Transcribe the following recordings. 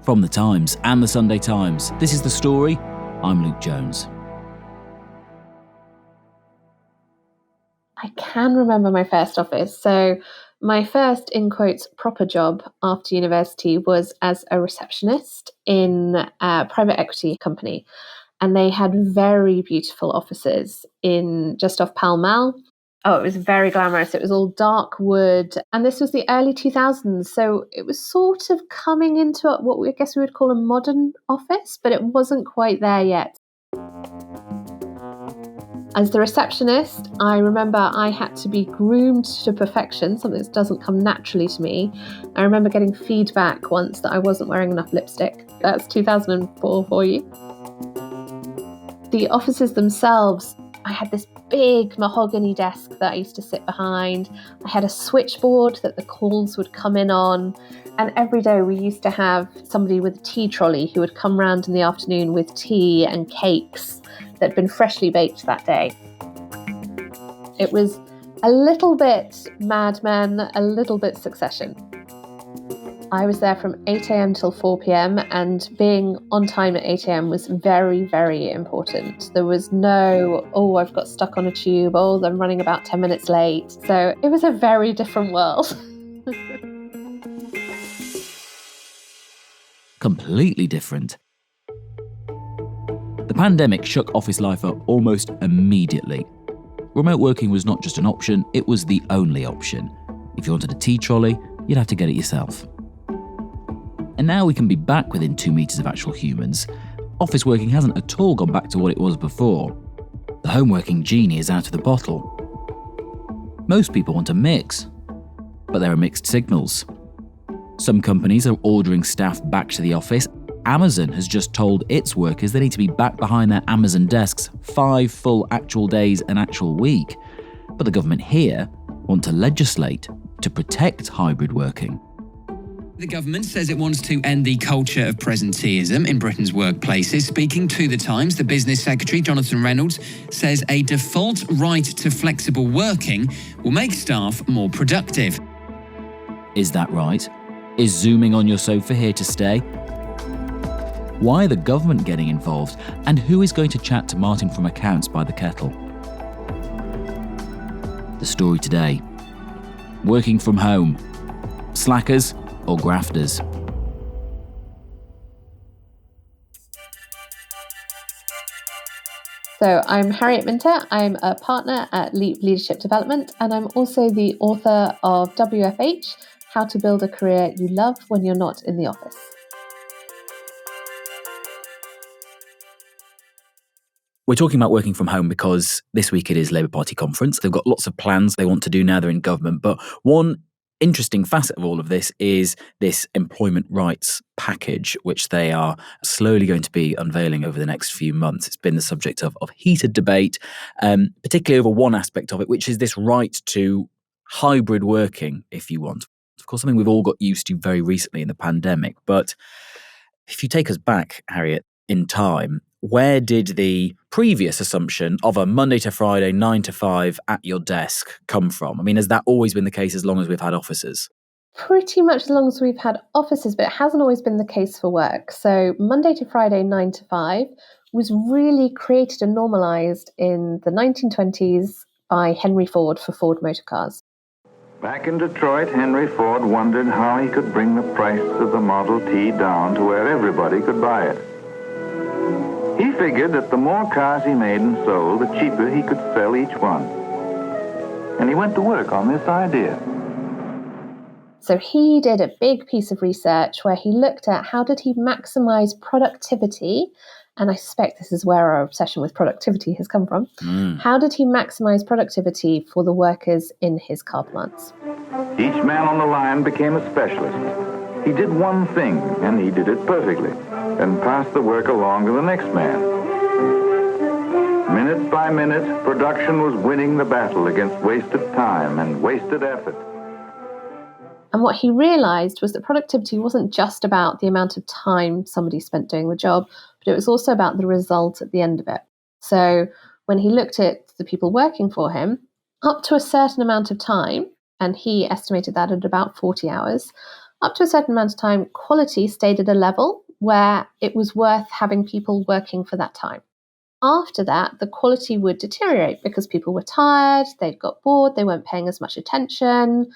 From The Times and The Sunday Times, this is The Story. I'm Luke Jones. I can remember my first office. So my first, in quotes, proper job after university was as a receptionist in a private equity company. And they had very beautiful offices in just off Pall Mall. Oh, it was very glamorous. It was all dark wood. And this was the early 2000s. So it was sort of coming into what I guess we would call a modern office, but it wasn't quite there yet. As the receptionist, I remember I had to be groomed to perfection, something that doesn't come naturally to me. I remember getting feedback once that I wasn't wearing enough lipstick. That's 2004 for you. The offices themselves, I had this big mahogany desk that I used to sit behind. I had a switchboard that the calls would come in on. And every day we used to have somebody with a tea trolley who would come round in the afternoon with tea and cakes that had been freshly baked that day. It was a little bit Mad Men, a little bit Succession. I was there from 8 a.m. till 4 p.m. and being on time at 8 a.m. was very, very important. There was no, I've got stuck on a tube, I'm running about 10 minutes late. So it was a very different world. Completely different. The pandemic shook office life up almost immediately. Remote working was not just an option, it was the only option. If you wanted a tea trolley, you'd have to get it yourself. And now we can be back within 2 meters of actual humans. Office working hasn't at all gone back to what it was before. The home working genie is out of the bottle. Most people want a mix, but there are mixed signals. Some companies are ordering staff back to the office. Amazon has just told its workers they need to be back behind their Amazon desks 5 full actual days an actual week. But the government here want to legislate to protect hybrid working. The government says it wants to end the culture of presenteeism in Britain's workplaces. Speaking to The Times, the Business Secretary, Jonathan Reynolds, says a default right to flexible working will make staff more productive. Is that right? Is zooming on your sofa here to stay? Why are the government getting involved? And who is going to chat to Martin from Accounts by the kettle? The story today. Working from home. Slackers or grafters? So I'm Harriet Minter. I'm a partner at Leap Leadership Development, and I'm also the author of WFH, How to Build a Career You Love When You're Not in the Office. We're talking about working from home because this week it is Labour Party conference. They've got lots of plans they want to do now they're in government. But one interesting facet of all of this is this employment rights package, which they are slowly going to be unveiling over the next few months. It's been the subject of heated debate, particularly over one aspect of it, which is this right to hybrid working, if you want. Of course, something we've all got used to very recently in the pandemic. But if you take us back, Harriet, in time, where did the previous assumption of a Monday to Friday, 9 to 5 at your desk come from? I mean, has that always been the case as long as we've had offices? Pretty much as long as we've had offices, but it hasn't always been the case for work. So Monday to Friday, 9 to 5 was really created and normalised in the 1920s by Henry Ford for Ford Motor Cars. Back in Detroit, Henry Ford wondered how he could bring the price of the Model T down to where everybody could buy it. He figured that the more cars he made and sold, the cheaper he could sell each one. And he went to work on this idea. So he did a big piece of research where he looked at how did he maximize productivity, and I suspect this is where our obsession with productivity has come from. How did he maximize productivity for the workers in his car plants? Each man on the line became a specialist. He did one thing, and he did it perfectly, and passed the work along to the next man. Minute by minute, production was winning the battle against wasted time and wasted effort. And what he realized was that productivity wasn't just about the amount of time somebody spent doing the job, but it was also about the result at the end of it. So when he looked at the people working for him, up to a certain amount of time, and he estimated that at about 40 hours, up to a certain amount of time, quality stayed at a level where it was worth having people working for that time. After that, the quality would deteriorate because people were tired, they'd got bored, they weren't paying as much attention.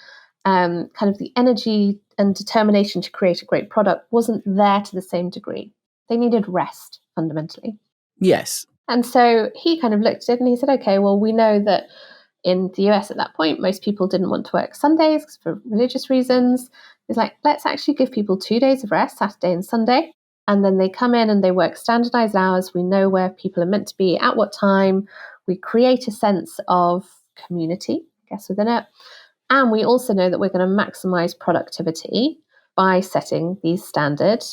Kind of the energy and determination to create a great product wasn't there to the same degree. They needed rest, fundamentally. Yes. And so he kind of looked at it and he said, okay, well, we know that in the US at that point, most people didn't want to work Sundays for religious reasons. He's like, let's actually give people 2 days of rest, Saturday and Sunday. And then they come in and they work standardized hours. We know where people are meant to be at what time. We create a sense of community, I guess, within it. And we also know that we're going to maximize productivity by setting these standard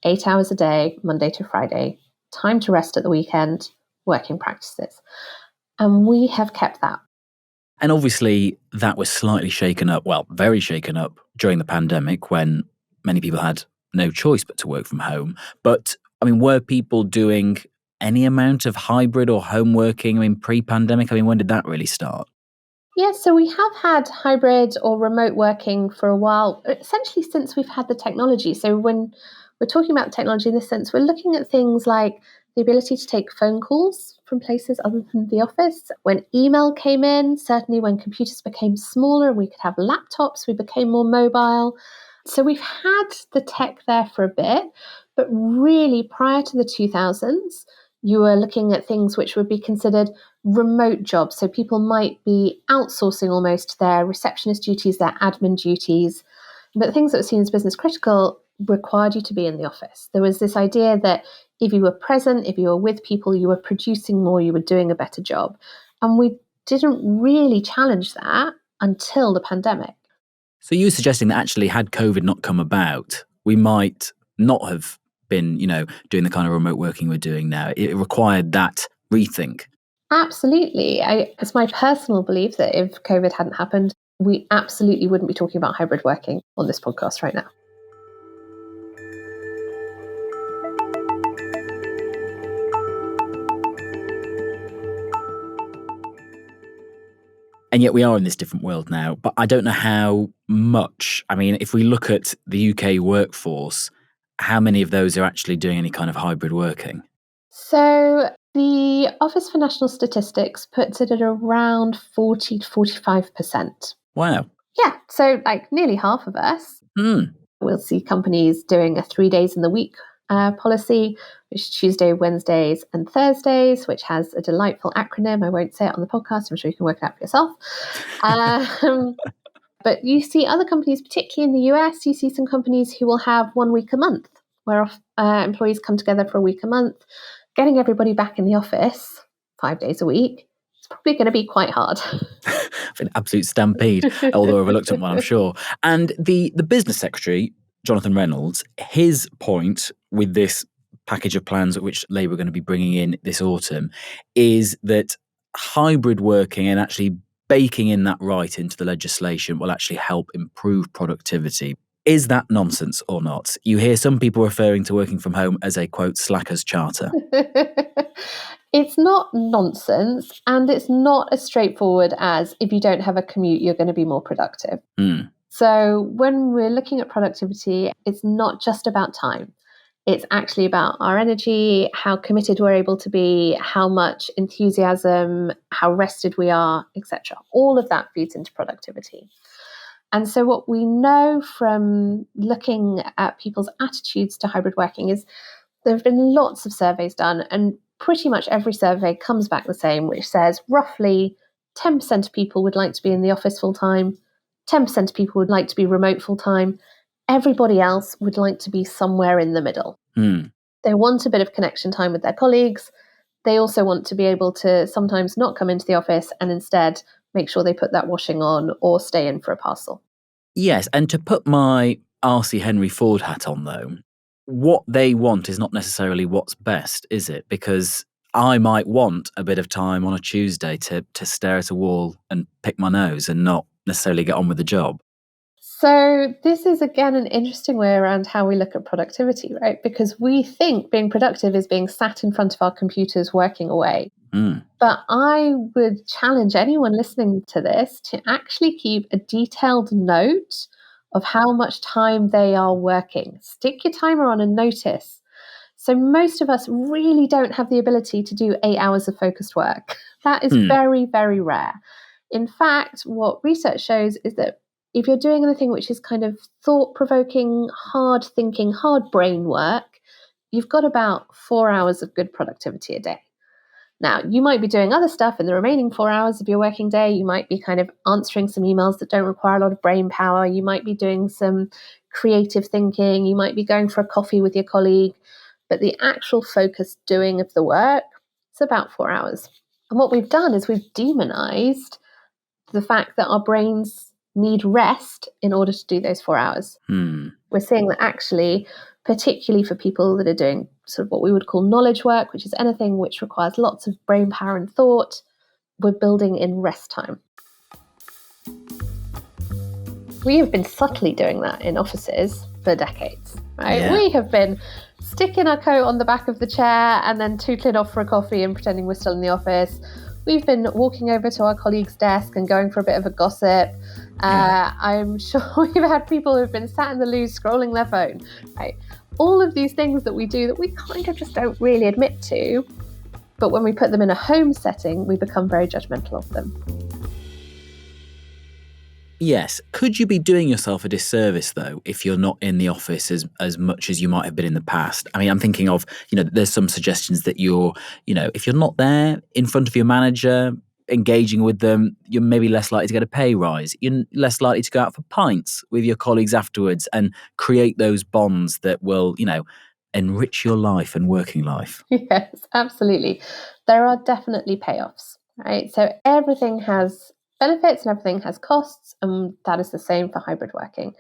8 hours a day, Monday to Friday, time to rest at the weekend, working practices. And we have kept that. And obviously that was slightly shaken up, well, very shaken up during the pandemic when many people had no choice but to work from home. But I mean, were people doing any amount of hybrid or home working? I mean, pre-pandemic, I mean, when did that really start? Yeah, so we have had hybrid or remote working for a while, essentially since we've had the technology. So when we're talking about technology in this sense, we're looking at things like the ability to take phone calls from places other than the office. When email came in, certainly when computers became smaller and we could have laptops, we became more mobile. So we've had the tech there for a bit, but really prior to the 2000s, you were looking at things which would be considered remote jobs. So people might be outsourcing almost their receptionist duties, their admin duties. But things that were seen as business critical required you to be in the office. There was this idea that if you were present, if you were with people, you were producing more, you were doing a better job. And we didn't really challenge that until the pandemic. So you were suggesting that actually had COVID not come about, we might not have been, doing the kind of remote working we're doing now. It required that rethink. Absolutely. It's my personal belief that if COVID hadn't happened, we absolutely wouldn't be talking about hybrid working on this podcast right now. And yet we are in this different world now. But I don't know how much. I mean, if we look at the UK workforce, how many of those are actually doing any kind of hybrid working? So the Office for National Statistics puts it at around 40 to 45%. Wow. Yeah, so like nearly half of us. We'll see companies doing a 3 days in the week policy, which is Tuesday, Wednesdays, and Thursdays, which has a delightful acronym. I won't say it on the podcast. I'm sure you can work it out for yourself. But you see other companies, particularly in the US, you see some companies who will have 1 week a month, where employees come together for a week a month. Getting everybody back in the office 5 days a week, it's probably going to be quite hard. An absolute stampede, although a reluctant one, I'm sure. And the business secretary, Jonathan Reynolds, his point with this package of plans which Labour are going to be bringing in this autumn is that hybrid working and actually baking in that right into the legislation will actually help improve productivity. Is that nonsense or not? You hear some people referring to working from home as a, quote, slacker's charter. It's not nonsense, and it's not as straightforward as if you don't have a commute, you're going to be more productive. So when we're looking at productivity, it's not just about time. It's actually about our energy, how committed we're able to be, how much enthusiasm, how rested we are, etc. All of that feeds into productivity. And so what we know from looking at people's attitudes to hybrid working is there have been lots of surveys done, and pretty much every survey comes back the same, which says roughly 10% of people would like to be in the office full time, 10% of people would like to be remote full time. Everybody else would like to be somewhere in the middle. They want a bit of connection time with their colleagues. They also want to be able to sometimes not come into the office and instead make sure they put that washing on or stay in for a parcel. Yes, and to put my R.C. Henry Ford hat on, though, what they want is not necessarily what's best, is it? Because I might want a bit of time on a Tuesday to stare at a wall and pick my nose and not necessarily get on with the job. So this is, again, an interesting way around how we look at productivity, right? Because we think being productive is being sat in front of our computers working away. But I would challenge anyone listening to this to actually keep a detailed note of how much time they are working. Stick your timer on and notice. So most of us really don't have the ability to do 8 hours of focused work. That is very, very rare. In fact, what research shows is that if you're doing anything which is kind of thought-provoking, hard thinking, hard brain work, you've got about 4 hours of good productivity a day. Now, you might be doing other stuff in the remaining 4 hours of your working day. You might be kind of answering some emails that don't require a lot of brain power. You might be doing some creative thinking. You might be going for a coffee with your colleague. But the actual focused doing of the work, it's about 4 hours. And what we've done is we've demonized the fact that our brains need rest in order to do those 4 hours. We're seeing that actually, particularly for people that are doing sort of what we would call knowledge work, which is anything which requires lots of brain power and thought, we're building in rest time. We have been subtly doing that in offices for decades, right? Yeah. We have been sticking our coat on the back of the chair and then tootling off for a coffee and pretending we're still in the office. We've been walking over to our colleague's desk and going for a bit of a gossip. I'm sure we've had people who've been sat in the loo scrolling their phone, right? All of these things that we do that we kind of just don't really admit to, but when we put them in a home setting, we become very judgmental of them. Yes. Could you be doing yourself a disservice, though, if you're not in the office as much as you might have been in the past? I mean, I'm thinking of, there's some suggestions that you're, if you're not there in front of your manager, engaging with them, you're maybe less likely to get a pay rise. You're less likely to go out for pints with your colleagues afterwards and create those bonds that will, enrich your life and working life. Yes, absolutely. There are definitely payoffs, right? So everything has benefits and everything has costs, and that is the same for hybrid working.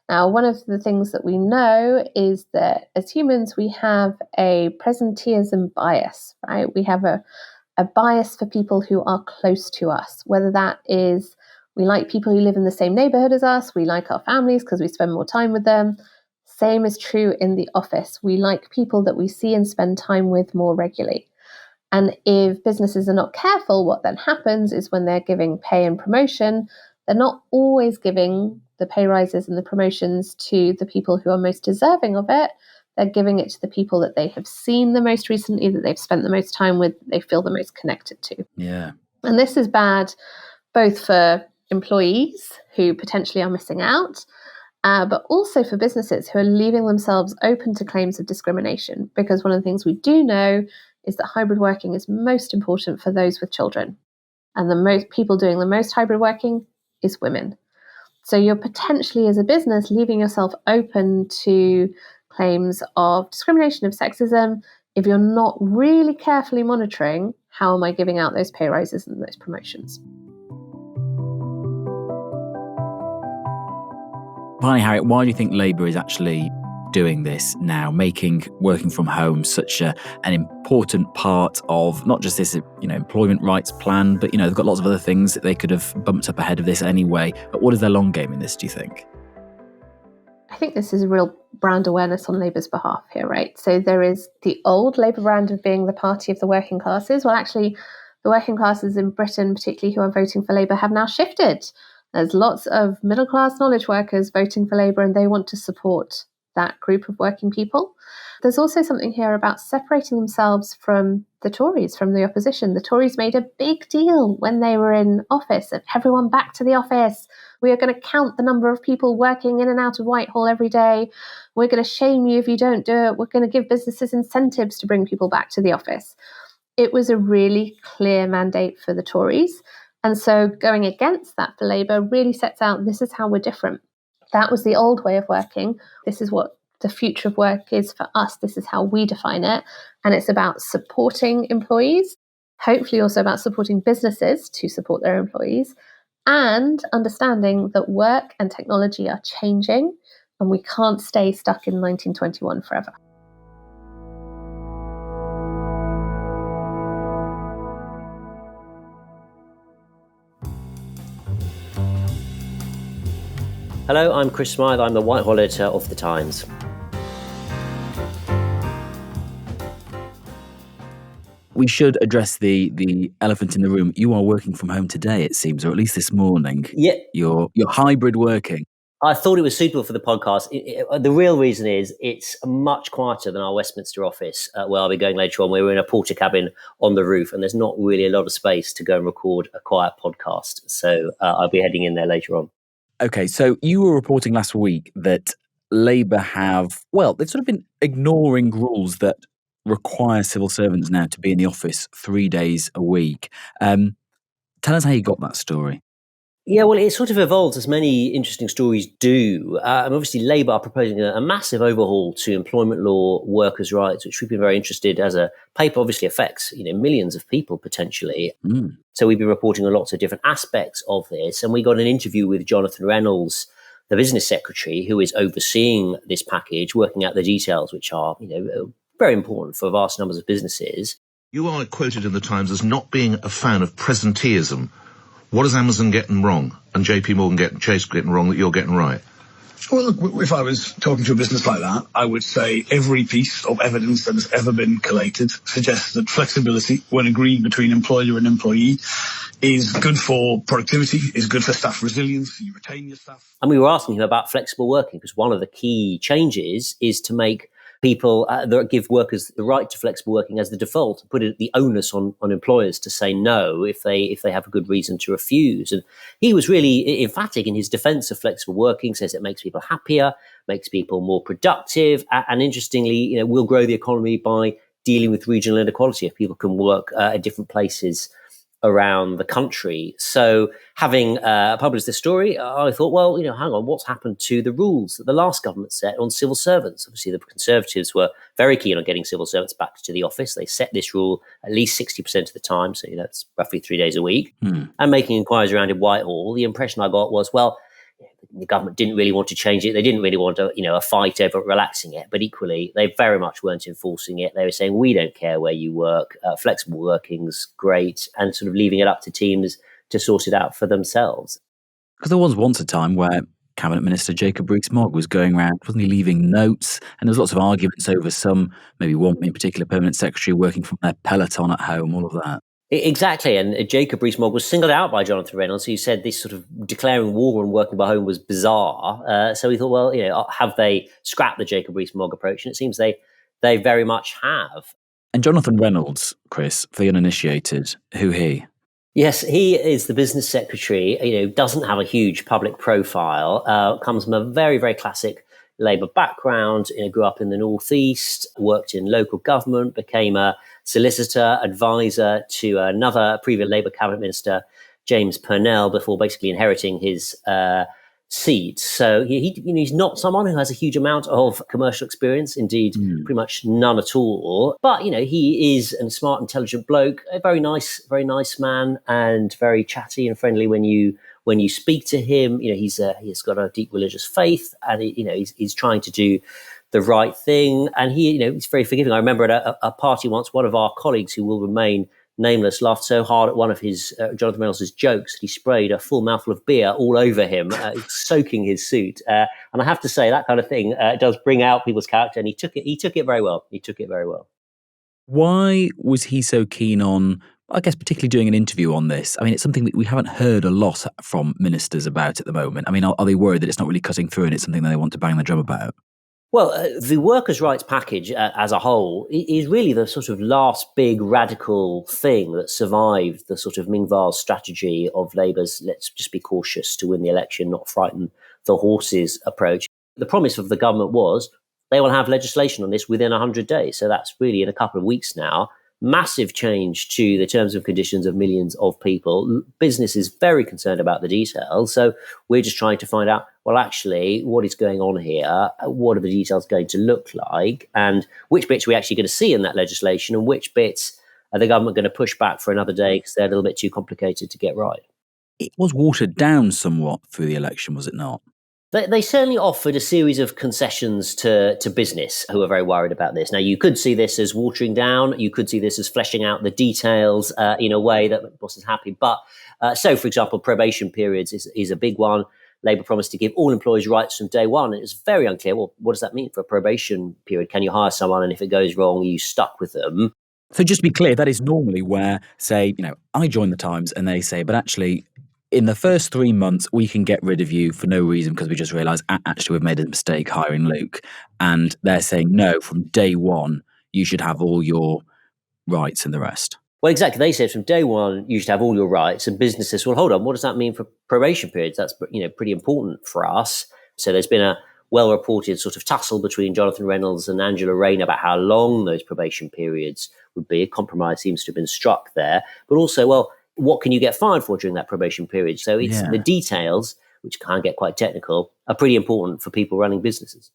Now, one of the things that we know is that as humans, we have a presenteeism bias, right? We have a bias for people who are close to us, whether that is we like people who live in the same neighborhood as us, we like our families because we spend more time with them. Same is true in the office. We like people that we see and spend time with more regularly. And if businesses are not careful, what then happens is when they're giving pay and promotion, they're not always giving the pay rises and the promotions to the people who are most deserving of it. They're giving it to the people that they have seen the most recently, that they've spent the most time with, that they feel the most connected to. Yeah. And this is bad both for employees who potentially are missing out, but also for businesses who are leaving themselves open to claims of discrimination. Because one of the things we do know is that hybrid working is most important for those with children. And the most people doing the most hybrid working is women. So you're potentially, as a business, leaving yourself open to claims of discrimination, of sexism, if you're not really carefully monitoring how am I giving out those pay rises and those promotions. Finally, Harriet, why do you think Labour is actually doing this now, making working from home such an important part of not just this, employment rights plan, but, they've got lots of other things that they could have bumped up ahead of this anyway. But what is their long game in this, do you think? I think this is a real brand awareness on Labour's behalf here, right? So there is the old Labour brand of being the party of the working classes. Well, actually, the working classes in Britain, particularly who are voting for Labour, have now shifted. There's lots of middle-class knowledge workers voting for Labour, and they want to support that group of working people. There's also something here about separating themselves from the Tories, from the opposition. The Tories made a big deal when they were in office of everyone back to the office. We are going to count the number of people working in and out of Whitehall every day. We're going to shame you if you don't do it. We're going to give businesses incentives to bring people back to the office. It was a really clear mandate for the Tories. And so going against that for Labour really sets out this is how we're different. That was the old way of working. This is what the future of work is for us. This is how we define it. And it's about supporting employees, hopefully also about supporting businesses to support their employees, and understanding that work and technology are changing and we can't stay stuck in 1921 forever. Hello, I'm Chris Smyth. I'm the Whitehall editor of The Times. We should address the elephant in the room. You are working from home today, it seems, or at least this morning. Yeah. You're hybrid working. I thought it was suitable for the podcast. The real reason is it's much quieter than our Westminster office, where I'll be going later on. We're in a porter cabin on the roof, and there's not really a lot of space to go and record a quiet podcast. So I'll be heading in there later on. Okay, so you were reporting last week that Labour they've sort of been ignoring rules that require civil servants now to be in the office 3 days a week. Tell us how you got that story. Yeah, well, it sort of evolves as many interesting stories do. And obviously, Labour are proposing a massive overhaul to employment law, workers' rights, which we've been very interested as a paper. Obviously, affects millions of people potentially. So we've been reporting on lots of different aspects of this, and we got an interview with Jonathan Reynolds, the business secretary, who is overseeing this package, working out the details, which are very important for vast numbers of businesses. You are quoted in the Times as not being a fan of presenteeism. What is Amazon getting wrong and JP Morgan Chase getting wrong that you're getting right? Well, look, if I was talking to a business like that, I would say every piece of evidence that has ever been collated suggests that flexibility, when agreed between employer and employee, is good for productivity, is good for staff resilience, you retain your staff. And we were asking him about flexible working, because one of the key changes is to make people that give workers the right to flexible working as the default, put the onus on employers to say no if they have a good reason to refuse. And he was really emphatic in his defense of flexible working, says it makes people happier, makes people more productive, and interestingly, will grow the economy by dealing with regional inequality if people can work at different places around the country. So having published this story, I thought, well, hang on, what's happened to the rules that the last government set on civil servants? Obviously, the Conservatives were very keen on getting civil servants back to the office. They set this rule at least 60% of the time, so it's roughly 3 days a week. And making inquiries around in Whitehall, the impression I got was, well, the government didn't really want to change it. They didn't really want a fight over relaxing it. But equally, they very much weren't enforcing it. They were saying, we don't care where you work. Flexible working's great. And sort of leaving it up to teams to sort it out for themselves. Because there was once a time where Cabinet Minister Jacob Rees-Mogg was going around, wasn't he, leaving notes? And there was lots of arguments over maybe one in particular permanent secretary working from their Peloton at home, all of that. Exactly, and Jacob Rees-Mogg was singled out by Jonathan Reynolds, who said this sort of declaring war on working by home was bizarre. So we thought, well, have they scrapped the Jacob Rees-Mogg approach? And it seems they very much have. And Jonathan Reynolds, Chris, for the uninitiated, who he? Yes, he is the business secretary. Doesn't have a huge public profile. Comes from a very, very classic Labour background. Grew up in the Northeast, worked in local government, became a solicitor, advisor to another previous Labour cabinet minister, James Purnell, before basically inheriting his seat. So he's not someone who has a huge amount of commercial experience, indeed, pretty much none at all. But, he is a smart, intelligent bloke, a very nice man, and very chatty and friendly when you speak to him. He's got a deep religious faith, and he's trying to do the right thing, and he's very forgiving. I remember at a party once, one of our colleagues, who will remain nameless, laughed so hard at one of his Jonathan Reynolds' jokes that he sprayed a full mouthful of beer all over him, soaking his suit. And I have to say, that kind of thing does bring out people's character, and he took it very well. Why was he so keen on, I guess, particularly doing an interview on this? I mean, it's something that we haven't heard a lot from ministers about at the moment. I mean, are they worried that it's not really cutting through and it's something that they want to bang the drum about? Well, the workers' rights package as a whole is really the sort of last big radical thing that survived the sort of Ming-Vars strategy of Labour's let's just be cautious to win the election, not frighten the horses approach. The promise of the government was they will have legislation on this within 100 days. So that's really in a couple of weeks now. Massive change to the terms and conditions of millions of people. Business is very concerned about the details. So we're just trying to find out, well, actually, what is going on here? What are the details going to look like? And which bits are we actually going to see in that legislation? And which bits are the government going to push back for another day because they're a little bit too complicated to get right? It was watered down somewhat through the election, was it not? They certainly offered a series of concessions to business who are very worried about this. Now, you could see this as watering down. You could see this as fleshing out the details in a way that the boss is happy. But so, for example, probation periods is a big one. Labour promised to give all employees rights from day one. And it's very unclear, well, what does that mean for a probation period? Can you hire someone and if it goes wrong, you stuck with them? So just to be clear, that is normally where, say, I join the Times and they say, but actually, in the first 3 months, we can get rid of you for no reason because we just realised, actually, we've made a mistake hiring Luke. And they're saying, no, from day one, you should have all your rights and the rest. Well, exactly. They said from day one, you should have all your rights. And businesses, well, hold on, what does that mean for probation periods? That's, pretty important for us. So there's been a well-reported sort of tussle between Jonathan Reynolds and Angela Rayner about how long those probation periods would be. A compromise seems to have been struck there. But also, well, what can you get fined for during that probation period? So it's the details, which can get quite technical, are pretty important for people running businesses.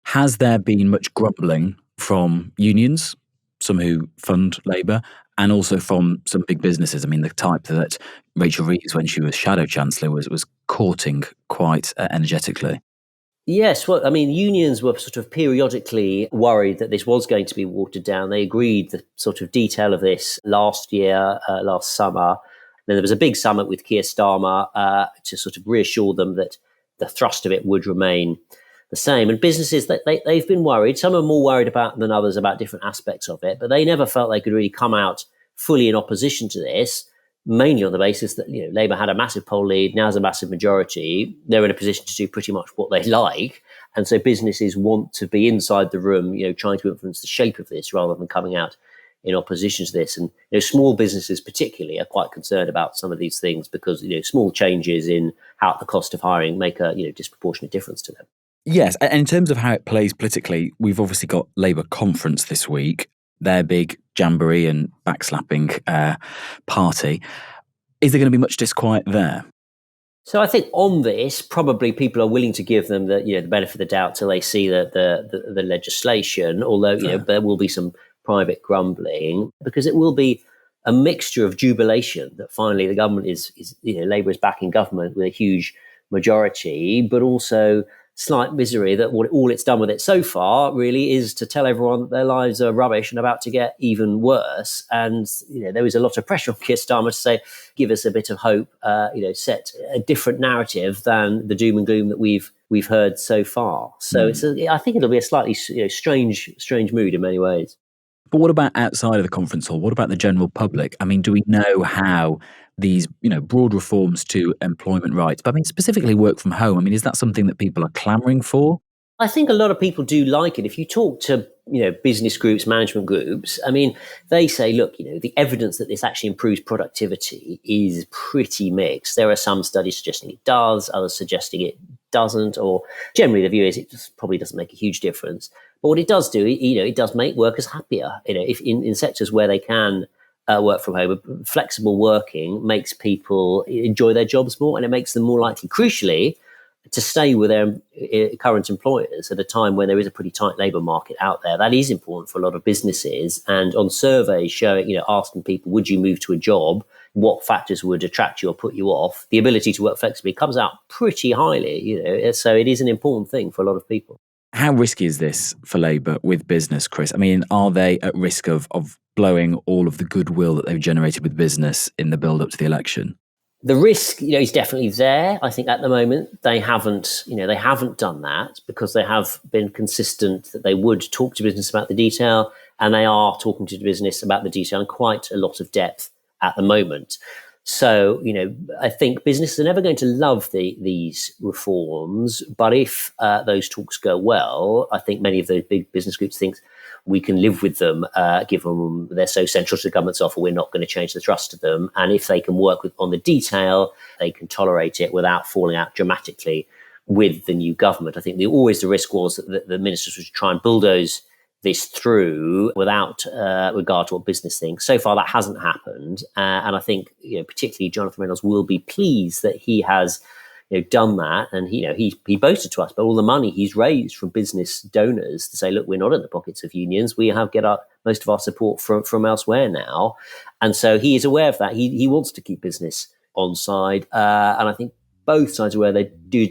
Has there been much grumbling from unions, some who fund Labour, and also from some big businesses? I mean, the type that Rachel Reeves, when she was Shadow Chancellor, was courting quite energetically. Yes, well, I mean, unions were sort of periodically worried that this was going to be watered down. They agreed the sort of detail of this last summer. Then there was a big summit with Keir Starmer to sort of reassure them that the thrust of it would remain the same. And businesses, they've been worried. Some are more worried than others about different aspects of it, but they never felt they could really come out fully in opposition to this, mainly on the basis that Labour had a massive poll lead, now has a massive majority. They're in a position to do pretty much what they like. And so businesses want to be inside the room, trying to influence the shape of this rather than coming out in opposition to this. And small businesses particularly are quite concerned about some of these things because small changes in how the cost of hiring make a disproportionate difference to them. Yes, and in terms of how it plays politically, we've obviously got Labour conference this week, their big jamboree and backslapping party. Is there going to be much disquiet there? So I think on this, probably people are willing to give them the benefit of the doubt till they see the legislation. Although there will be some private grumbling because it will be a mixture of jubilation that finally the government is Labour is back in government with a huge majority, but also slight misery that all it's done with it so far really is to tell everyone that their lives are rubbish and about to get even worse. And there is a lot of pressure on Keir Starmer to say, give us a bit of hope, set a different narrative than the doom and gloom that we've heard so far. So I think it'll be a slightly strange mood in many ways. But what about outside of the conference hall? What about the general public? I mean, do we know how these, broad reforms to employment rights, but I mean, specifically work from home? I mean, is that something that people are clamouring for? I think a lot of people do like it. If you talk to, business groups, management groups, I mean, they say, look, the evidence that this actually improves productivity is pretty mixed. There are some studies suggesting it does, others suggesting it doesn't, or generally the view is it just probably doesn't make a huge difference. But what it does do, it does make workers happier. If in sectors where they can work from home, flexible working makes people enjoy their jobs more, and it makes them more likely, crucially, to stay with their current employers at a time when there is a pretty tight labour market out there. That is important for a lot of businesses. And on surveys showing, asking people, would you move to a job? What factors would attract you or put you off? The ability to work flexibly comes out pretty highly, so it is an important thing for a lot of people. How risky is this for Labour with business, Chris? I mean, are they at risk of blowing all of the goodwill that they've generated with business in the build-up to the election? The risk, is definitely there. I think at the moment they haven't done that because they have been consistent that they would talk to business about the detail, and they are talking to the business about the detail in quite a lot of depth at the moment. So, I think businesses are never going to love these reforms, but if those talks go well, I think many of those big business groups think we can live with them, given they're so central to the government's offer, we're not going to change the thrust of them. And if they can work on the detail, they can tolerate it without falling out dramatically with the new government. I think always the risk was that the ministers would try and bulldoze this through without regard to what business thinks. So far, that hasn't happened. And I think, particularly Jonathan Reynolds will be pleased that he has done that. And, he boasted to us about all the money he's raised from business donors to say, look, we're not in the pockets of unions. We have most of our support from elsewhere now. And so he is aware of that. He wants to keep business on side. And I think both sides are aware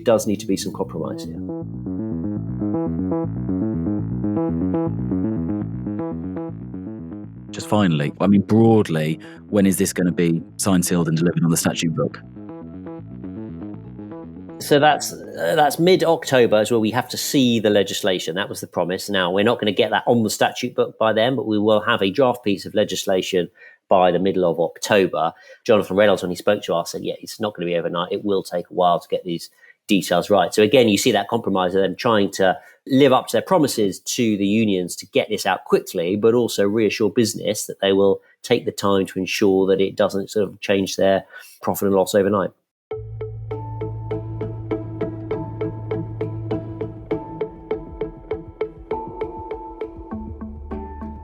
does need to be some compromise here. Just finally, I mean, broadly, when is this going to be signed, sealed and delivered on the statute book? So that's mid-October is where we have to see the legislation. That was the promise. Now, we're not going to get that on the statute book by then, but we will have a draft piece of legislation by the middle of October. Jonathan Reynolds, when he spoke to us, said, yeah, it's not going to be overnight. It will take a while to get these details right. So again, you see that compromise of them trying to live up to their promises to the unions to get this out quickly, but also reassure business that they will take the time to ensure that it doesn't sort of change their profit and loss overnight.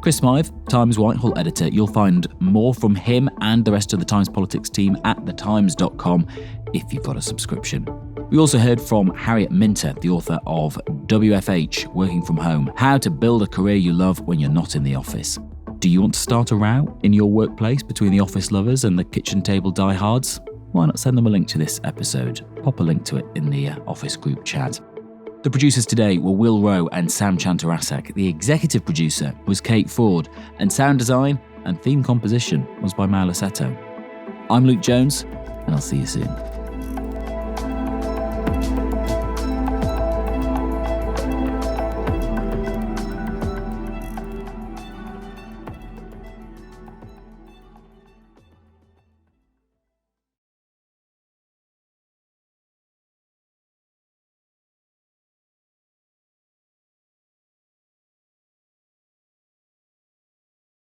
Chris Smyth, Times Whitehall editor. You'll find more from him and the rest of the Times Politics team at thetimes.com if you've got a subscription. We also heard from Harriet Minter, the author of WFH, Working From Home, How to Build a Career You Love When You're Not in the Office. Do you want to start a row in your workplace between the office lovers and the kitchen table diehards? Why not send them a link to this episode? Pop a link to it in the office group chat. The producers today were Will Rowe and Sam Chantarasak. The executive producer was Kate Ford, and sound design and theme composition was by Mauro Seto. I'm Luke Jones, and I'll see you soon.